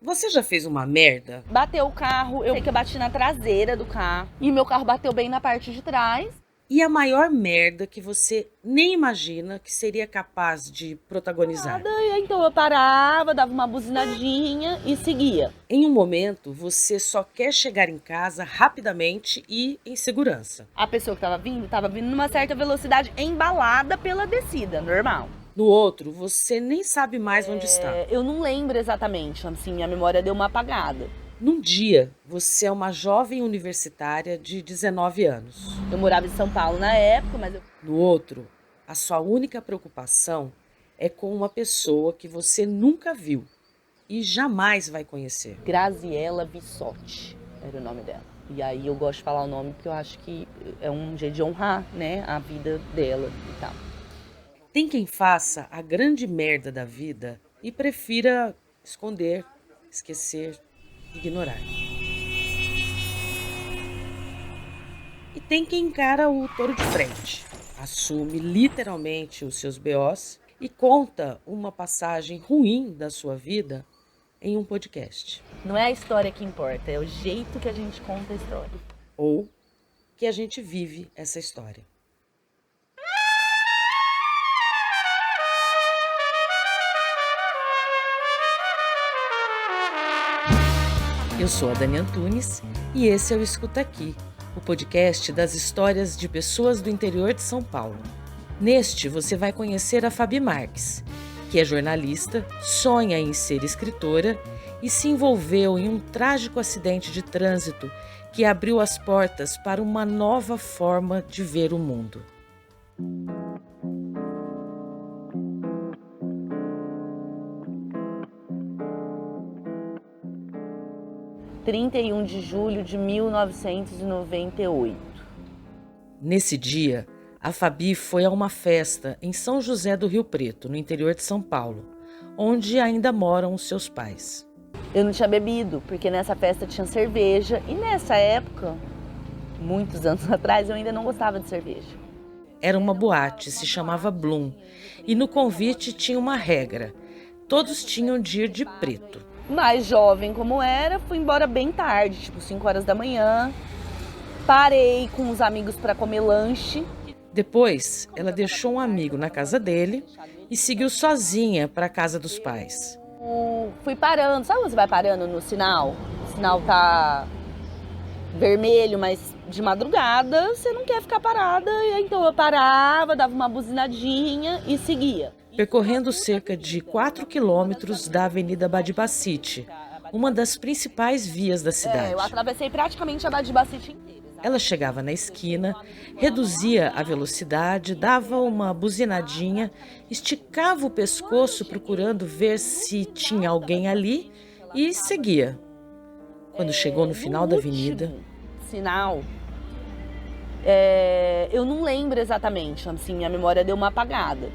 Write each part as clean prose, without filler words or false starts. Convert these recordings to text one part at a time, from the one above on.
Você já fez uma merda? Bateu o carro, eu sei que eu bati na traseira do carro e meu carro bateu bem na parte de trás. E a maior merda que você nem imagina que seria capaz de protagonizar? Então eu parava, dava uma buzinadinha e seguia. Em um momento, você só quer chegar em casa rapidamente e em segurança. A pessoa que tava vindo numa certa velocidade, embalada pela descida, normal. No outro, você nem sabe mais onde está. Eu não lembro exatamente, assim, minha memória deu uma apagada. Num dia, você é uma jovem universitária de 19 anos. Eu morava em São Paulo na época, mas No outro, a sua única preocupação é com uma pessoa que você nunca viu e jamais vai conhecer. Graziela Vissotti era o nome dela. E aí eu gosto de falar o nome porque eu acho que é um jeito de honrar, né, a vida dela e tal. Tem quem faça a grande merda da vida e prefira esconder, esquecer, ignorar. E tem quem encara o touro de frente, assume literalmente os seus BOs e conta uma passagem ruim da sua vida em um podcast. Não é a história que importa, é o jeito que a gente conta a história. Ou que a gente vive essa história. Eu sou a Dani Antunes e esse é o Escuta Aqui, o podcast das histórias de pessoas do interior de São Paulo. Neste, você vai conhecer a Fabi Marques, que é jornalista, sonha em ser escritora e se envolveu em um trágico acidente de trânsito que abriu as portas para uma nova forma de ver o mundo. 31 de julho de 1998. Nesse dia, a Fabi foi a uma festa em São José do Rio Preto, no interior de São Paulo, onde ainda moram os seus pais. Eu não tinha bebido, porque nessa festa tinha cerveja e nessa época, muitos anos atrás, eu ainda não gostava de cerveja. Era uma boate, se chamava Bloom, e no convite tinha uma regra: todos tinham de ir de preto. Mais jovem como era, fui embora bem tarde, tipo 5 horas da manhã. Parei com os amigos para comer lanche. Depois, ela deixou um amigo na casa dele e seguiu sozinha para a casa dos pais. Fui parando, sabe quando você vai parando no sinal? O sinal tá vermelho, mas de madrugada você não quer ficar parada. E então eu parava, dava uma buzinadinha e seguia. Percorrendo cerca de 4 quilômetros da Avenida Badibacite, uma das principais vias da cidade. Eu atravessei praticamente a Badibacite inteira. Ela chegava na esquina, reduzia a velocidade, dava uma buzinadinha, esticava o pescoço procurando ver se tinha alguém ali e seguia. Quando chegou no final da avenida... Sinal, eu não lembro exatamente, assim, minha memória deu uma apagada.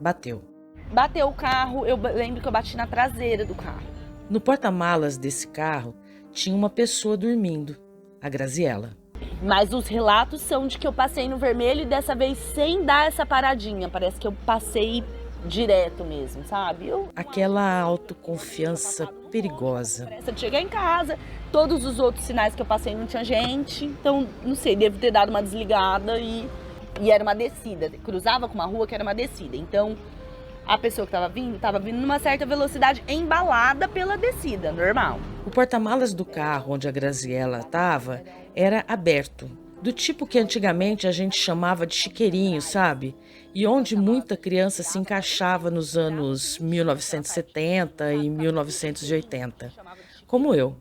Bateu. Bateu o carro, eu lembro que eu bati na traseira do carro. No porta-malas desse carro tinha uma pessoa dormindo, a Graziela. Mas os relatos são de que eu passei no vermelho e dessa vez sem dar essa paradinha. Parece que eu passei direto mesmo, sabe? Aquela autoconfiança perigosa. Parece que cheguei em casa, todos os outros sinais que eu passei não tinha gente. Então, não sei, devo ter dado uma desligada e era uma descida. Cruzava com uma rua que era uma descida. Então, a pessoa que tava vindo numa certa velocidade, embalada pela descida, normal. O porta-malas do carro onde a Graziela estava era aberto, do tipo que antigamente a gente chamava de chiqueirinho, sabe? E onde muita criança se encaixava nos anos 1970 e 1980, como eu.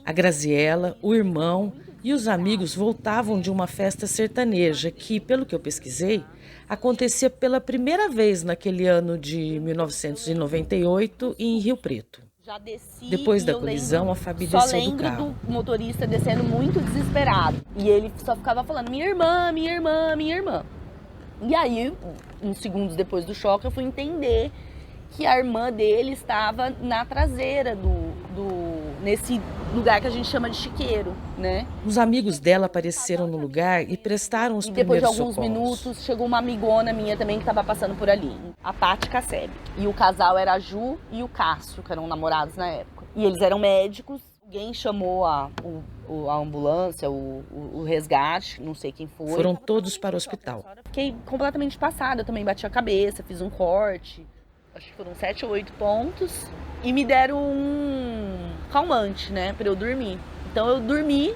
A Graziela, o irmão e os amigos voltavam de uma festa sertaneja que, pelo que eu pesquisei, acontecia pela primeira vez naquele ano de 1998 em Rio Preto. Depois da colisão, a Fabi desceu do carro. Só lembro do motorista descendo muito desesperado. E ele só ficava falando, minha irmã, minha irmã, minha irmã. E aí, uns segundos depois do choque, eu fui entender que a irmã dele estava na traseira nesse lugar que a gente chama de chiqueiro, né? Os amigos dela apareceram no lugar e prestaram os primeiros socorros. Depois de alguns minutos, chegou uma amigona minha também que estava passando por ali, a Paty Casseb. E o casal era a Ju e o Cássio, que eram namorados na época. E eles eram médicos, alguém chamou a ambulância, o resgate, não sei quem foi. Foram todos para o hospital. Fiquei completamente passada, eu também bati a cabeça, fiz um corte, acho que foram 7 ou 8 pontos, e me deram um calmante, né, pra eu dormir. Então eu dormi,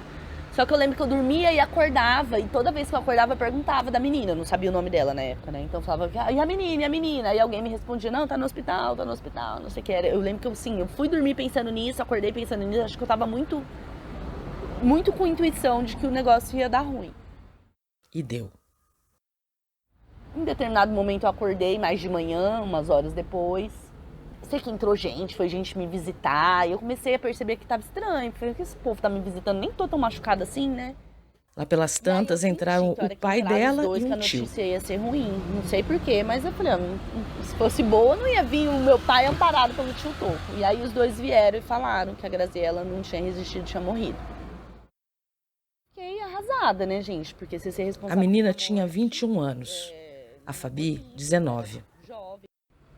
só que eu lembro que eu dormia e acordava, e toda vez que eu acordava eu perguntava da menina, eu não sabia o nome dela na época, né, então eu falava, e a menina, e a menina? Aí alguém me respondia, não, tá no hospital, não sei o que era. Eu lembro que eu fui dormir pensando nisso, acordei pensando nisso, acho que eu tava muito com intuição de que o negócio ia dar ruim. E deu. Em determinado momento eu acordei mais de manhã, umas horas depois. Sei que entrou gente, foi gente me visitar. E eu comecei a perceber que tava estranho. Falei, que esse povo tá me visitando? Nem tô tão machucada assim, né? Lá pelas tantas entraram o pai dela e que a um tio. notícia ia ser ruim. Não sei porquê, mas eu falei, se fosse boa, não ia vir o meu pai amparado pelo tio Toco. E aí os dois vieram e falaram que a Graziella não tinha resistido, tinha morrido. Fiquei arrasada, né, gente? Porque você ser responsável... A menina tinha 21 anos. A Fabi, 19.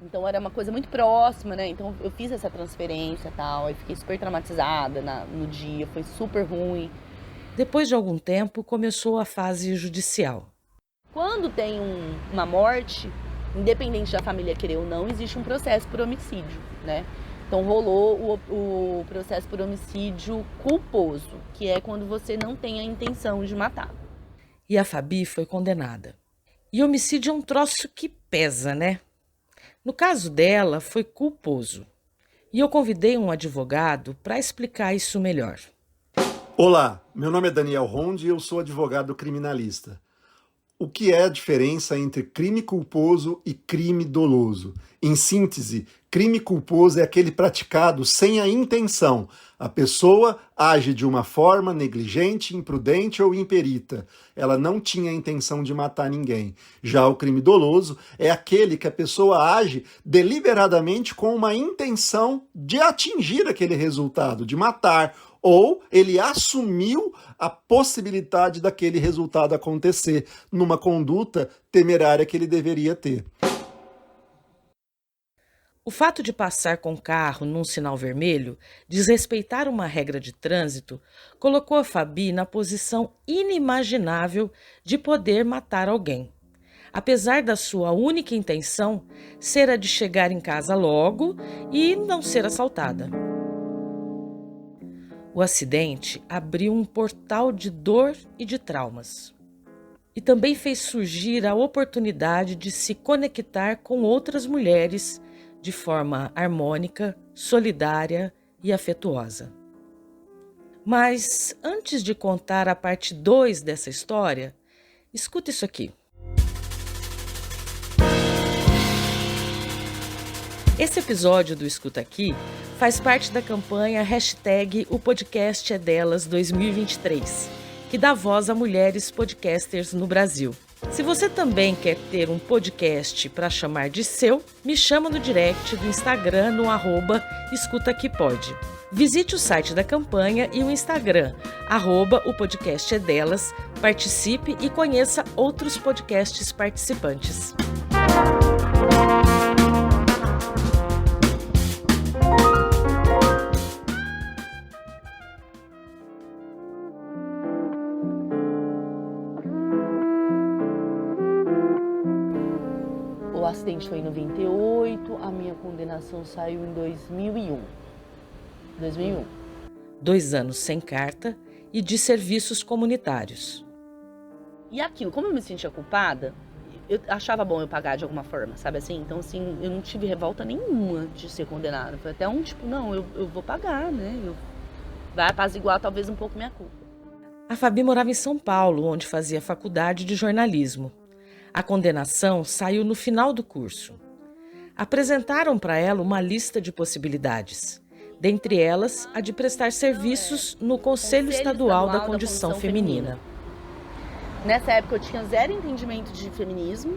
Então era uma coisa muito próxima, né? Então eu fiz essa transferência e tal, aí fiquei super traumatizada no dia, foi super ruim. Depois de algum tempo, começou a fase judicial. Quando tem uma morte, independente da família querer ou não, existe um processo por homicídio, né? Então rolou o processo por homicídio culposo, que é quando você não tem a intenção de matar. E a Fabi foi condenada. E homicídio é um troço que pesa, né? No caso dela, foi culposo. E eu convidei um advogado para explicar isso melhor. Olá, meu nome é Daniel Ronde e eu sou advogado criminalista. O que é a diferença entre crime culposo e crime doloso? Em síntese, crime culposo é aquele praticado sem a intenção. A pessoa age de uma forma negligente, imprudente ou imperita. Ela não tinha a intenção de matar ninguém. Já o crime doloso é aquele que a pessoa age deliberadamente com uma intenção de atingir aquele resultado, de matar, ou ele assumiu a possibilidade daquele resultado acontecer numa conduta temerária que ele deveria ter. O fato de passar com o carro num sinal vermelho, desrespeitar uma regra de trânsito, colocou a Fabi na posição inimaginável de poder matar alguém. Apesar da sua única intenção ser a de chegar em casa logo e não ser assaltada. O acidente abriu um portal de dor e de traumas. E também fez surgir a oportunidade de se conectar com outras mulheres de forma harmônica, solidária e afetuosa. Mas antes de contar a parte 2 dessa história, escuta isso aqui. Esse episódio do Escuta Aqui faz parte da campanha hashtag O Podcast é Delas 2023, que dá voz a mulheres podcasters no Brasil. Se você também quer ter um podcast para chamar de seu, me chama no direct do Instagram no @escutaaquipod. Visite o site da campanha e o Instagram, @o podcast é delas, participe e conheça outros podcasts participantes. O acidente foi em 98, a minha condenação saiu em 2001. 2 anos sem carta e de serviços comunitários. E aquilo, como eu me sentia culpada, eu achava bom eu pagar de alguma forma, sabe assim? Então, assim, eu não tive revolta nenhuma de ser condenada. Foi até um tipo, não, eu vou pagar, né? Vai apaziguar talvez um pouco minha culpa. A Fabi morava em São Paulo, onde fazia faculdade de jornalismo. A condenação saiu no final do curso. Apresentaram para ela uma lista de possibilidades, dentre elas a de prestar serviços no Conselho Estadual da Condição Feminina. Nessa época eu tinha zero entendimento de feminismo.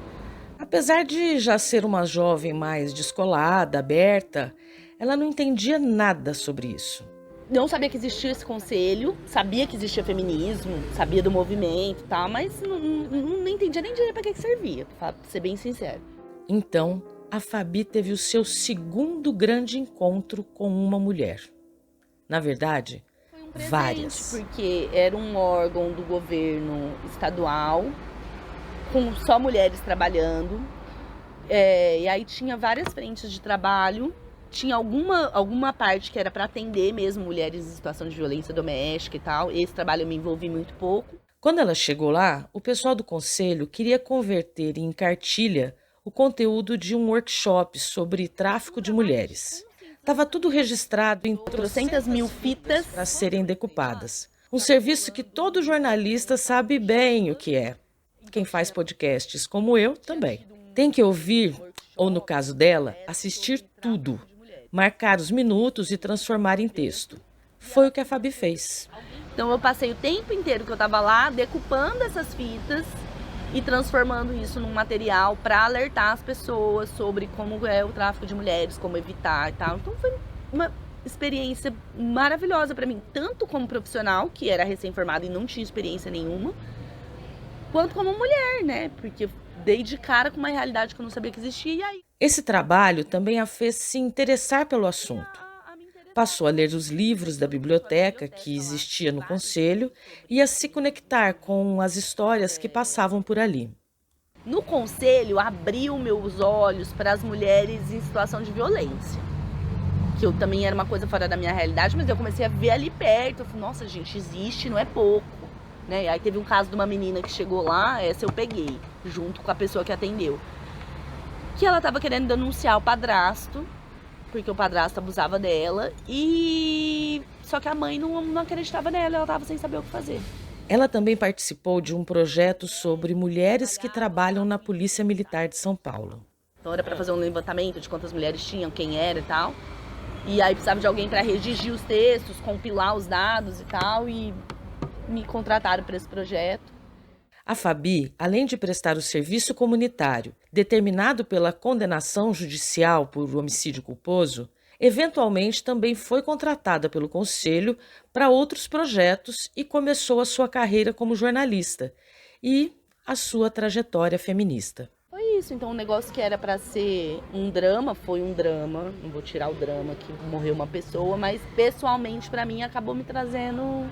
Apesar de já ser uma jovem mais descolada, aberta, ela não entendia nada sobre isso. Não sabia que existia esse conselho, sabia que existia feminismo, sabia do movimento e tal, mas não entendia nem direito para que servia, pra ser bem sincero. Então, a Fabi teve o seu segundo grande encontro com uma mulher. Na verdade, Foi um presente, várias. porque era um órgão do governo estadual, com só mulheres trabalhando. E aí tinha várias frentes de trabalho. Tinha alguma parte que era para atender mesmo mulheres em situação de violência doméstica e tal. Esse trabalho eu me envolvi muito pouco. Quando ela chegou lá, o pessoal do conselho queria converter em cartilha o conteúdo de um workshop sobre tráfico de mulheres. Estava tudo registrado em Trocentas mil fitas. para serem decupadas. Um serviço que todo jornalista sabe bem o que é. Quem faz podcasts como eu também. Tem que ouvir, ou no caso dela, assistir tudo. Marcar os minutos e transformar em texto. Foi o que a Fabi fez. Então eu passei o tempo inteiro que eu estava lá decupando essas fitas e transformando isso num material para alertar as pessoas sobre como é o tráfico de mulheres, como evitar e tal. Então foi uma experiência maravilhosa para mim, tanto como profissional, que era recém-formada e não tinha experiência nenhuma, quanto como mulher, né? Porque eu dei de cara com uma realidade que eu não sabia que existia e aí Esse trabalho também a fez se interessar pelo assunto. Passou a ler os livros da biblioteca que existia no conselho e a se conectar com as histórias que passavam por ali. no conselho abriu meus olhos para as mulheres em situação de violência. Que eu também era uma coisa fora da minha realidade, mas eu comecei a ver ali perto. Eu falei, nossa, gente, existe, não é pouco. Né? Aí teve um caso de uma menina que chegou lá, essa eu peguei, junto com a pessoa que atendeu. Que ela estava querendo denunciar o padrasto, porque o padrasto abusava dela, e só que a mãe não acreditava nela, ela estava sem saber o que fazer. Ela também participou de um projeto sobre mulheres que trabalham na Polícia Militar de São Paulo. Então era para fazer um levantamento de quantas mulheres tinham, quem era e tal. E aí precisava de alguém para redigir os textos, compilar os dados e tal, e me contrataram para esse projeto. A Fabi, além de prestar o serviço comunitário, determinado pela condenação judicial por homicídio culposo, eventualmente também foi contratada pelo Conselho para outros projetos e começou a sua carreira como jornalista e a sua trajetória feminista. Foi isso, então um negócio que era para ser um drama, foi um drama. Não vou tirar o drama que morreu uma pessoa, mas pessoalmente para mim acabou me trazendo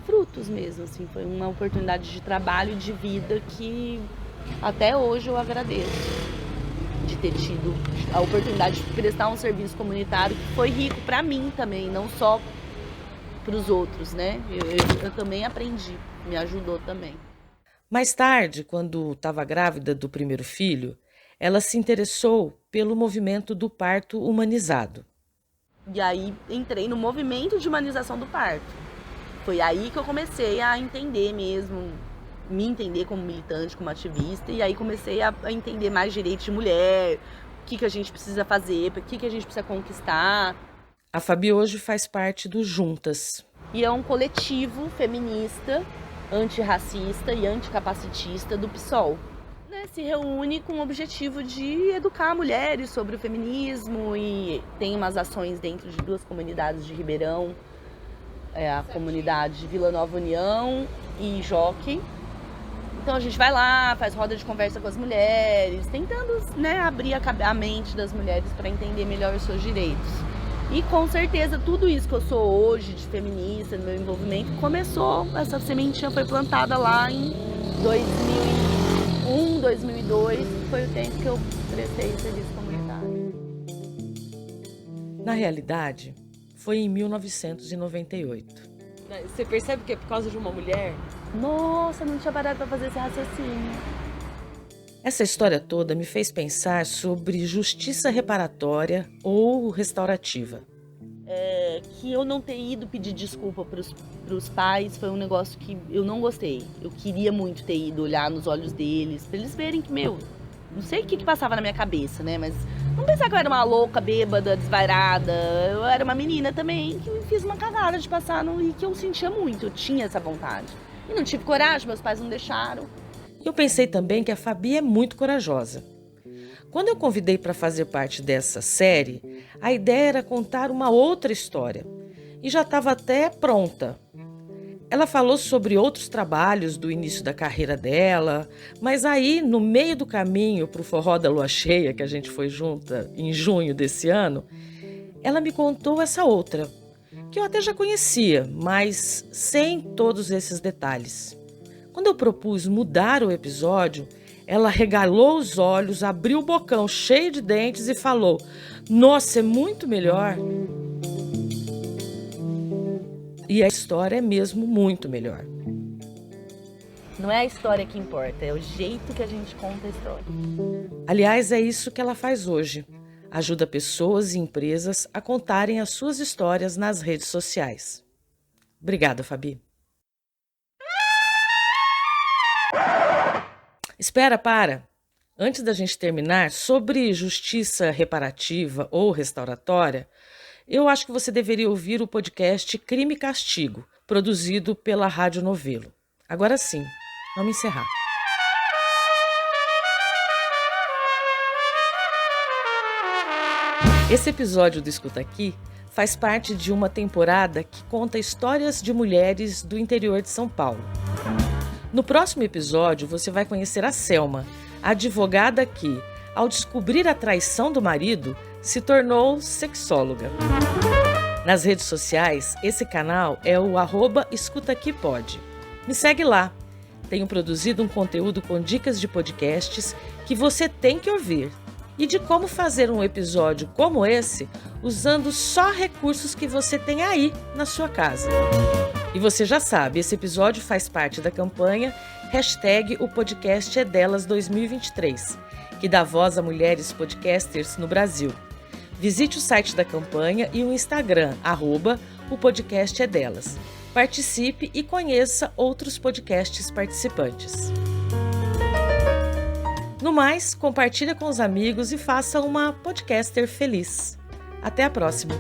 frutos mesmo, assim, foi uma oportunidade de trabalho e de vida que até hoje eu agradeço de ter tido a oportunidade de prestar um serviço comunitário que foi rico para mim também, não só para os outros, né? Eu também aprendi, me ajudou também. Mais tarde, quando estava grávida do primeiro filho, ela se interessou pelo movimento do parto humanizado. E aí entrei no movimento de humanização do parto. Foi aí que eu comecei a entender mesmo, me entender como militante, como ativista, e aí comecei a entender mais direitos de mulher, o que a gente precisa fazer, o que a gente precisa conquistar. A Fabi hoje faz parte do Juntas. E é um coletivo feminista, antirracista e anticapacitista do PSOL. Se reúne com o objetivo de educar mulheres sobre o feminismo e tem umas ações dentro de 2 comunidades de Ribeirão, a comunidade Vila Nova União e Jockey. Então a gente vai lá, faz roda de conversa com as mulheres, tentando, né, abrir a mente das mulheres para entender melhor os seus direitos. E com certeza tudo isso que eu sou hoje de feminista, no meu envolvimento, começou, essa sementinha foi plantada lá em 2001, 2002, foi o tempo que eu prestei serviço comunitário. Na realidade, foi em 1998. Você percebe que é por causa de uma mulher? Nossa, não tinha parado para fazer esse raciocínio. Essa história toda me fez pensar sobre justiça reparatória ou restaurativa. Que eu não ter ido pedir desculpa pros pais foi um negócio que eu não gostei. Eu queria muito ter ido olhar nos olhos deles, pra eles verem que, não sei o que passava na minha cabeça, né? Mas não pensar que eu era uma louca, bêbada, desvairada. Eu era uma menina também que me fiz uma cagada de passar e que eu sentia muito, eu tinha essa vontade. E não tive coragem, meus pais não deixaram. E eu pensei também que a Fabi é muito corajosa. Quando eu convidei para fazer parte dessa série, a ideia era contar uma outra história. E já estava até pronta. Ela falou sobre outros trabalhos do início da carreira dela, mas aí, no meio do caminho para o Forró da Lua Cheia, que a gente foi junta em junho desse ano, ela me contou essa outra, que eu até já conhecia, mas sem todos esses detalhes. Quando eu propus mudar o episódio, ela regalou os olhos, abriu o bocão cheio de dentes e falou: "Nossa, é muito melhor." E a história é mesmo muito melhor. Não é a história que importa, é o jeito que a gente conta a história. Aliás, é isso que ela faz hoje. Ajuda pessoas e empresas a contarem as suas histórias nas redes sociais. Obrigada, Fabi. Espera, para! Antes da gente terminar, sobre justiça reparativa ou restauratória, eu acho que você deveria ouvir o podcast Crime e Castigo, produzido pela Rádio Novelo. Agora sim, vamos encerrar. Esse episódio do Escuta Aqui faz parte de uma temporada que conta histórias de mulheres do interior de São Paulo. No próximo episódio, você vai conhecer a Selma, a advogada que, ao descobrir a traição do marido, se tornou sexóloga. Nas redes sociais, esse canal é o @escutaaquipod. Me segue lá. Tenho produzido um conteúdo com dicas de podcasts que você tem que ouvir e de como fazer um episódio como esse usando só recursos que você tem aí na sua casa. E você já sabe, esse episódio faz parte da campanha #O Podcast é Delas 2023, que dá voz a mulheres podcasters no Brasil. Visite o site da campanha e o Instagram, @O Podcast é Delas. Participe e conheça outros podcasts participantes. No mais, compartilhe com os amigos e faça uma podcaster feliz. Até a próxima!